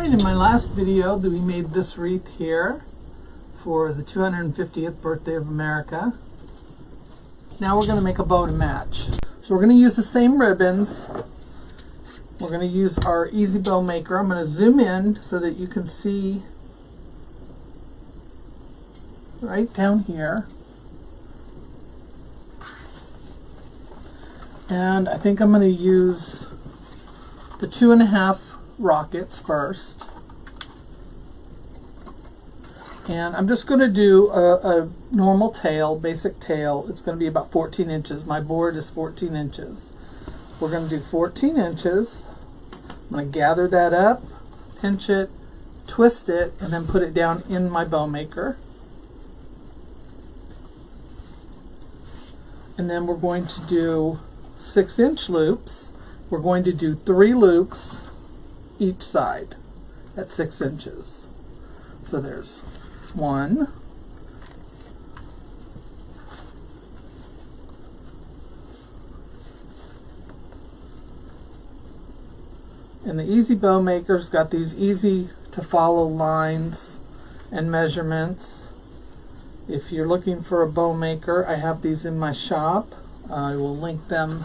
Alright, in my last video we made this wreath here for the 250th birthday of America. Now we're going to make a bow to match. So we're going to use the same ribbons. We're going to use our Easy Bow Maker. I'm going to zoom in so that you can see right down here. And I think I'm going to use the 2.5 rockets first. And I'm just going to do a normal tail, basic tail. It's going to be about 14 inches. My board is 14 inches. We're going to do 14 inches. I'm going to gather that up, pinch it, twist it, and then put it down in my bow maker. And then we're going to do 6-inch loops. We're going to do 3 loops each side at 6 inches. So there's 1, and the Easy Bow Maker's got these easy to follow lines and measurements. If you're looking for a bow maker, I have these in my shop. I will link them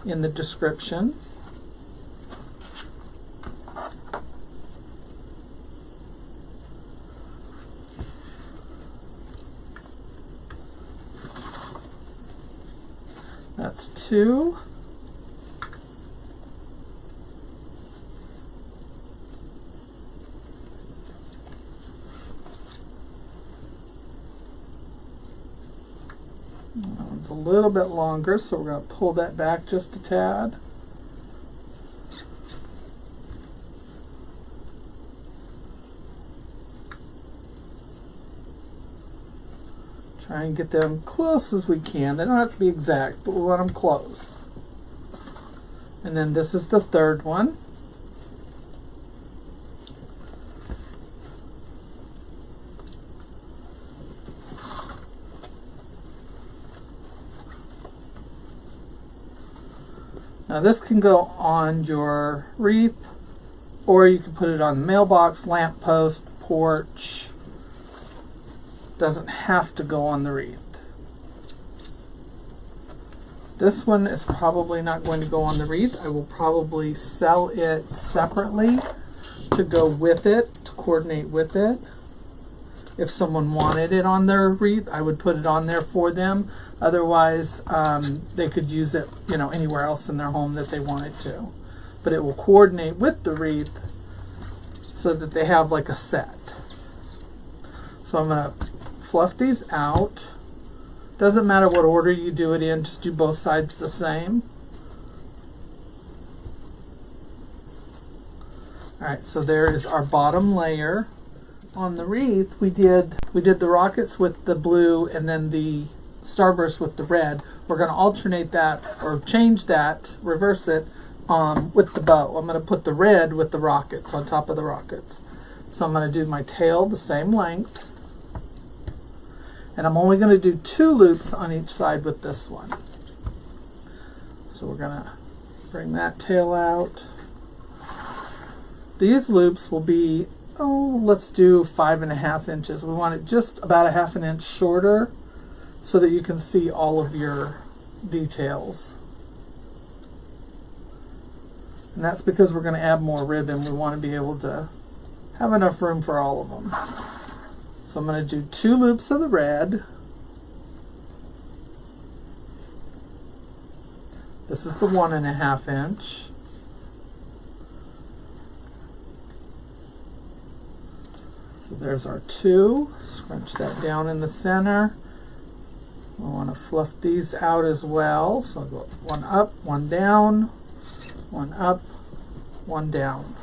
in the description. That's 2. That one's a little bit longer, so we're going to pull that back just a tad. Try and get them close as we can. They don't have to be exact, but we want them close. And then this is the 3rd one. Now this can go on your wreath, or you can put it on the mailbox, lamppost, porch. Doesn't have to go on the wreath. This one is probably not going to go on the wreath. I will probably sell it separately to go with it, to coordinate with it. If someone wanted it on their wreath, I would put it on there for them. Otherwise, they could use it, anywhere else in their home that they wanted to. But it will coordinate with the wreath so that they have like a set. So I'm going to fluff these out. Doesn't matter what order you do it in, just do both sides the same. Alright, so there is our bottom layer. On the wreath, we did the rockets with the blue and then the starburst with the red. We're going to alternate that, or change that, reverse it, with the bow. I'm going to put the red with the rockets on top of the rockets. So I'm going to do my tail the same length. And I'm only going to do 2 loops on each side with this one. So we're going to bring that tail out. These loops will be, let's do 5.5 inches. We want it just about a 1/2 inch shorter so that you can see all of your details. And that's because we're going to add more ribbon. We want to be able to have enough room for all of them. So I'm going to do 2 loops of the red. This is the 1.5 inch. So there's our 2. Scrunch that down in the center. I want to fluff these out as well. So I'll go 1 up, 1 down, 1 up, 1 down.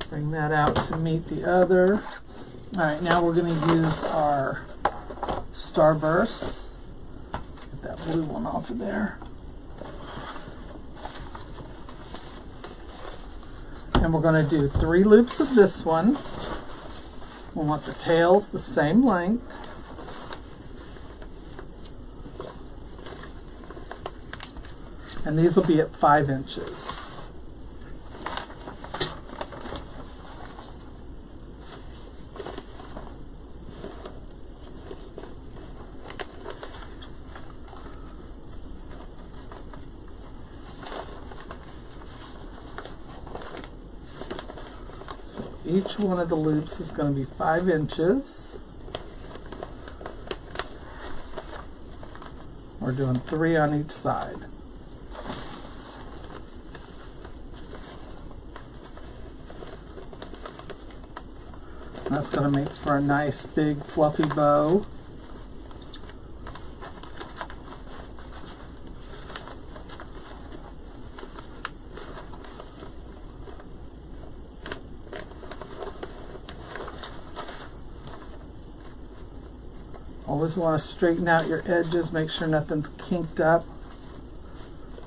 Bring that out to meet the other. Alright, now we're going to use our starbursts. Let's get that blue one off of there. And we're going to do 3 loops of this one. We want the tails the same length. And these will be at 5 inches. each one of the loops is going to be 5 inches. We're doing 3 on each side. And that's going to make for a nice big fluffy bow. Always want to straighten out your edges, make sure nothing's kinked up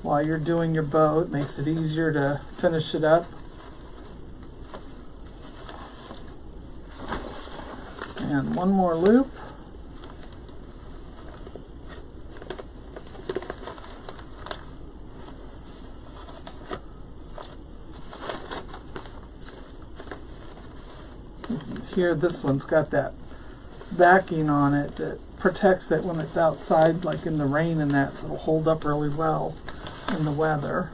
while you're doing your bow. It makes it easier to finish it up. And one more loop. Here, this one's got that backing on it that protects it when it's outside, like in the rain and that, so it'll hold up really well in the weather.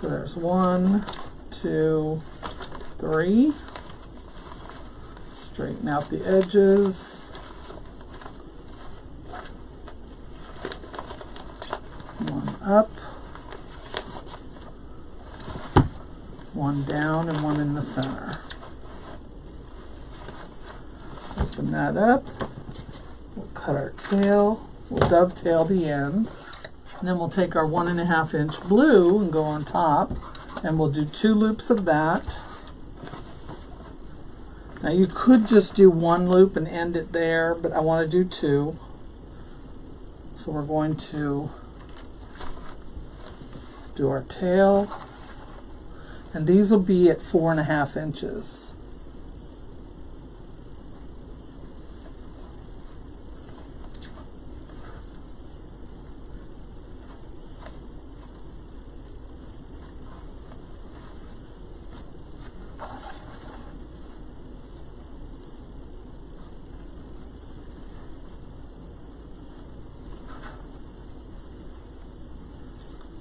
So there's 1, 2, 3. Straighten out the edges. One up, one down, and one in the center. Open that up. We'll cut our tail. We'll dovetail the ends. And then we'll take our 1.5 inch blue and go on top. And we'll do 2 loops of that. Now you could just do 1 loop and end it there, but I want to do 2. So we're going to do our tail. And these will be at 4.5 inches.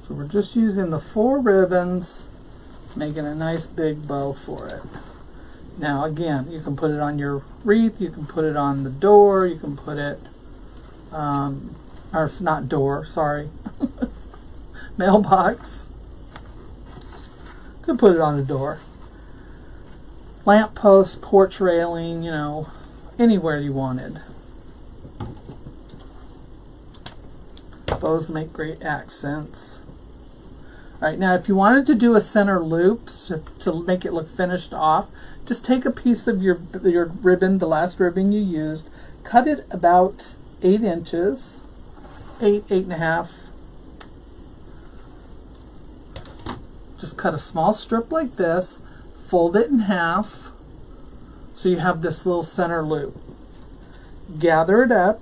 So we're just using the 4 ribbons, making a nice big bow for it. Now again, you can put it on your wreath, you can put it on the door, you can put it, or it's not door, sorry, mailbox. You can put it on the door. Lamp post, porch railing, you know, anywhere you wanted. Bows make great accents. Alright, now if you wanted to do a center loop to make it look finished off, just take a piece of your ribbon, the last ribbon you used, cut it about 8 inches, 8.5. Just cut a small strip like this, fold it in half, so you have this little center loop. Gather it up,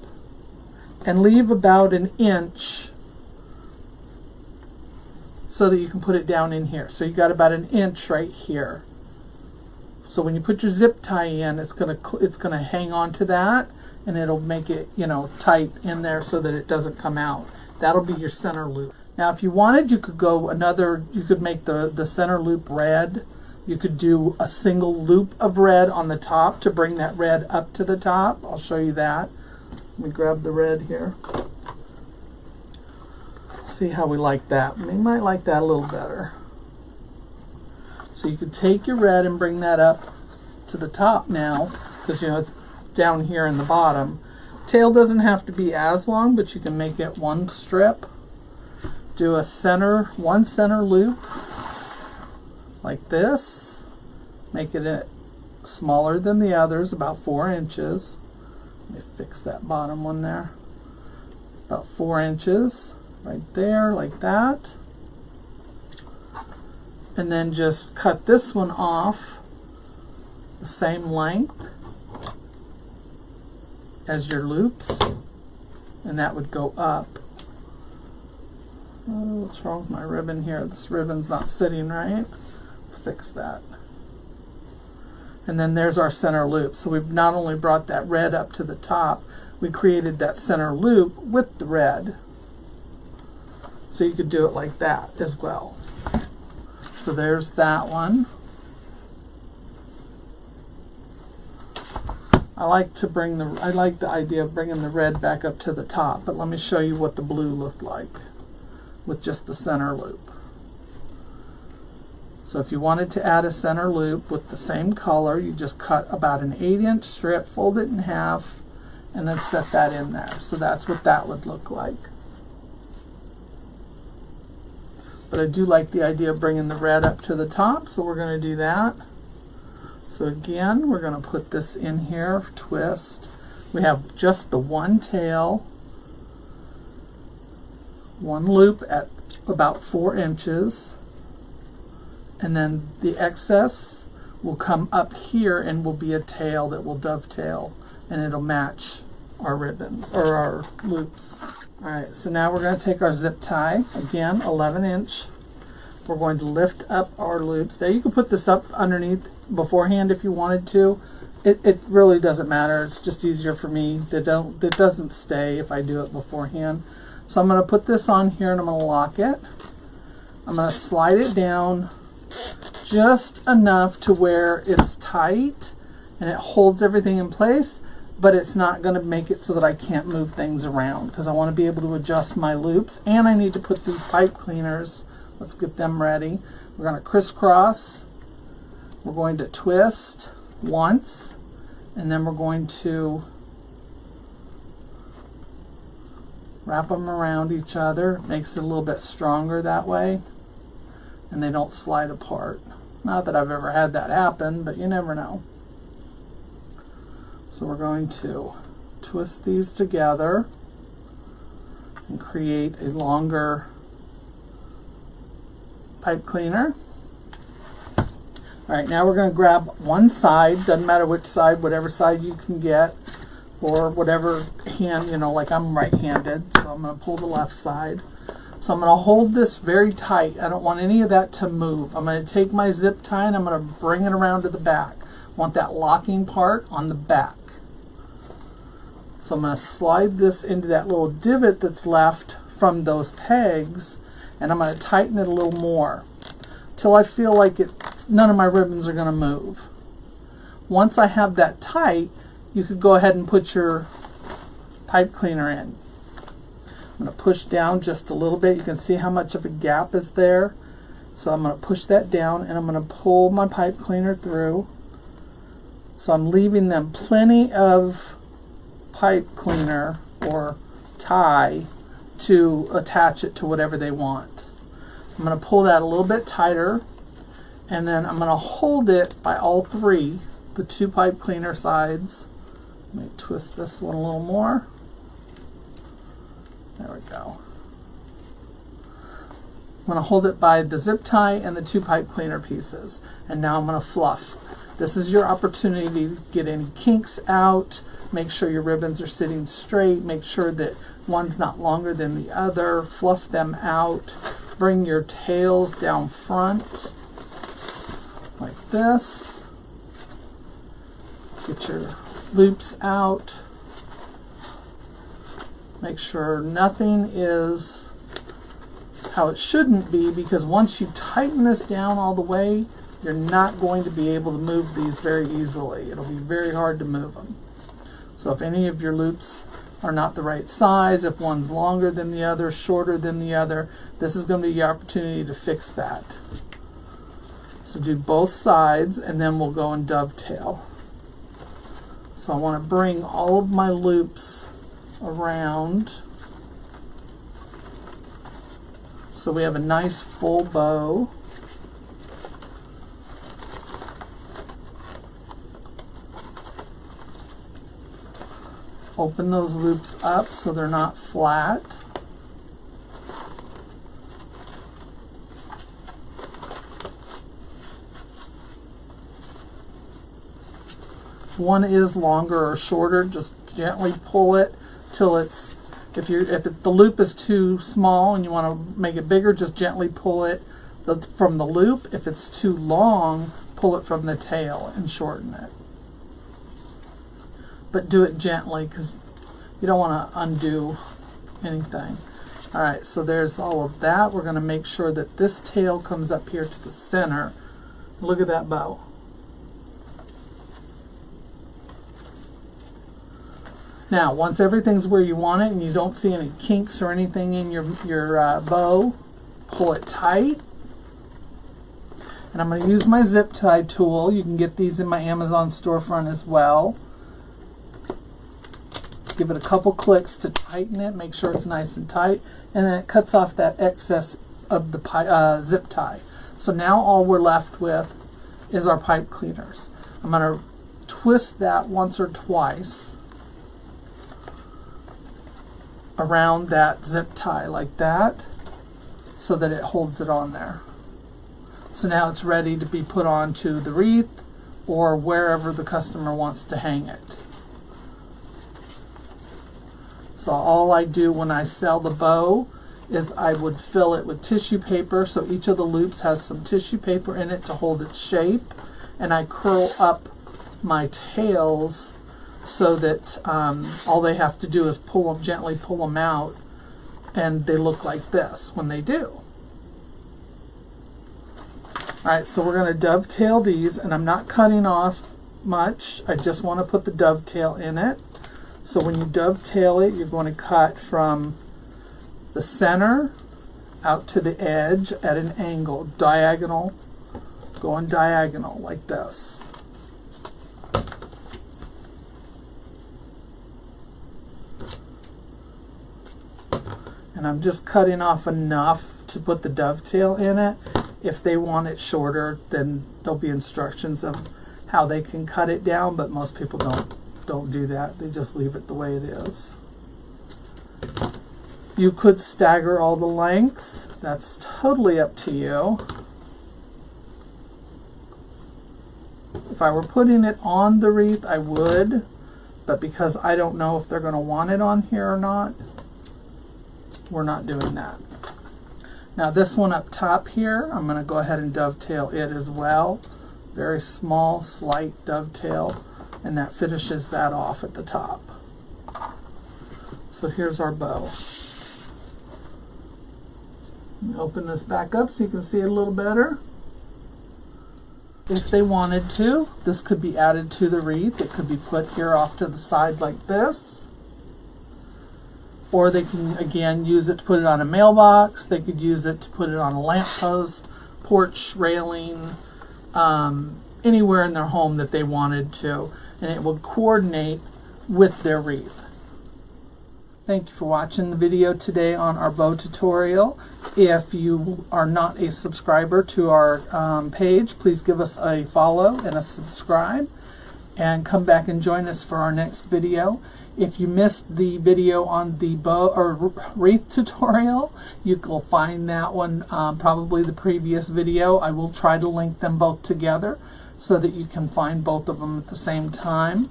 and leave about 1 inch so that you can put it down in here. So you got about 1 inch right here. So when you put your zip tie in, it's gonna hang on to that, and it'll make it, you know, tight in there so that it doesn't come out. That'll be your center loop. Now if you wanted, you could go another, you could make the center loop red. You could do a single loop of red on the top to bring that red up to the top. I'll show you that. Let me grab the red here. See how we like that. We might like that a little better. So you could take your red and bring that up to the top now, because you know it's down here in the bottom. Tail doesn't have to be as long, but you can make it 1 strip. Do a one center loop like this. Make it smaller than the others, about 4 inches. Let me fix that bottom one there. About 4 inches. Right there, like that. And then just cut this one off the same length as your loops, and that would go up. Oh, what's wrong with my ribbon here? This ribbon's not sitting right. Let's fix that. And then there's our center loop. So we've not only brought that red up to the top, we created that center loop with the red. So you could do it like that as well. So there's that one. I like the idea of bringing the red back up to the top, but let me show you what the blue looked like with just the center loop. So if you wanted to add a center loop with the same color, you just cut about an 8-inch strip, fold it in half, and then set that in there. So that's what that would look like. But I do like the idea of bringing the red up to the top, so we're going to do that. So again, we're going to put this in here, twist. We have just the one tail, one loop at about 4 inches, and then the excess will come up here and will be a tail that will dovetail, and it'll match our ribbons or our loops. Alright, so now we're going to take our zip tie, again 11-inch. We're going to lift up our loops. Now you can put this up underneath beforehand if you wanted to. It really doesn't matter. It's just easier for me. It doesn't stay if I do it beforehand. So I'm going to put this on here and I'm going to lock it. I'm going to slide it down just enough to where it's tight and it holds everything in place, but it's not going to make it so that I can't move things around, because I want to be able to adjust my loops, and I need to put these pipe cleaners. Let's get them ready. We're going to crisscross. We're going to twist once, and then we're going to wrap them around each other. Makes it a little bit stronger that way, and they don't slide apart. Not that I've ever had that happen, but you never know. So we're going to twist these together and create a longer pipe cleaner. Alright, now we're going to grab one side, doesn't matter which side, whatever side you can get, or whatever hand, you know, like I'm right-handed, so I'm going to pull the left side. So I'm going to hold this very tight. I don't want any of that to move. I'm going to take my zip tie and I'm going to bring it around to the back. I want that locking part on the back. So I'm going to slide this into that little divot that's left from those pegs, and I'm going to tighten it a little more till I feel like none of my ribbons are going to move. Once I have that tight, you could go ahead and put your pipe cleaner in. I'm going to push down just a little bit. You can see how much of a gap is there. So I'm going to push that down and I'm going to pull my pipe cleaner through. So I'm leaving them plenty of pipe cleaner or tie to attach it to whatever they want. I'm going to pull that a little bit tighter, and then I'm going to hold it by all three, the two pipe cleaner sides. Let me twist this one a little more. There we go. I'm going to hold it by the zip tie and the two pipe cleaner pieces. And now I'm going to fluff. This is your opportunity to get any kinks out. Make sure your ribbons are sitting straight. Make sure that one's not longer than the other. Fluff them out. Bring your tails down front like this. Get your loops out. Make sure nothing is how it shouldn't be, because once you tighten this down all the way, you're not going to be able to move these very easily. It'll be very hard to move them. So if any of your loops are not the right size, if one's longer than the other, shorter than the other, this is going to be your opportunity to fix that. So do both sides, and then we'll go and dovetail. So I want to bring all of my loops around so we have a nice full bow. Open those loops up so they're not flat. One is longer or shorter, just gently pull it till it's, if the loop is too small and you want to make it bigger, just gently pull it from the loop. If it's too long, pull it from the tail and shorten it. But do it gently, because you don't want to undo anything. Alright, so there's all of that. We're going to make sure that this tail comes up here to the center. Look at that bow. Now, once everything's where you want it and you don't see any kinks or anything in your bow, pull it tight. And I'm going to use my zip tie tool. You can get these in my Amazon storefront as well. Give it a couple clicks to tighten it, make sure it's nice and tight, and then it cuts off that excess of the zip tie. So now all we're left with is our pipe cleaners. I'm going to twist that once or twice around that zip tie like that so that it holds it on there. So now it's ready to be put onto the wreath or wherever the customer wants to hang it. So all I do when I sell the bow is I would fill it with tissue paper, so each of the loops has some tissue paper in it to hold its shape, and I curl up my tails so that all they have to do is gently pull them out, and they look like this when they do. Alright, so we're going to dovetail these, and I'm not cutting off much. I just want to put the dovetail in it. So when you dovetail it, you're going to cut from the center out to the edge at an angle, diagonal, going diagonal like this. And I'm just cutting off enough to put the dovetail in it. If they want it shorter, then there'll be instructions of how they can cut it down, but most people don't do that. They just leave it the way it is. You could stagger all the lengths. That's totally up to you. If I were putting it on the wreath, I would, but because I don't know if they're going to want it on here or not, we're not doing that. Now this one up top here, I'm going to go ahead and dovetail it as well. Very small, slight dovetail, and that finishes that off at the top. So here's our bow. Let me open this back up so you can see it a little better. If they wanted to, this could be added to the wreath. It could be put here off to the side like this. Or they can, again, use it to put it on a mailbox. They could use it to put it on a lamppost, porch railing, anywhere in their home that they wanted to. And it would coordinate with their wreath. Thank you for watching the video today on our bow tutorial. If you are not a subscriber to our page, please give us a follow and a subscribe. And come back and join us for our next video. If you missed the video on the bow or wreath tutorial, you will find that one, probably the previous video. I will try to link them both together so that you can find both of them at the same time.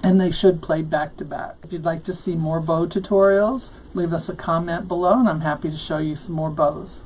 And they should play back to back. If you'd like to see more bow tutorials, leave us a comment below and I'm happy to show you some more bows.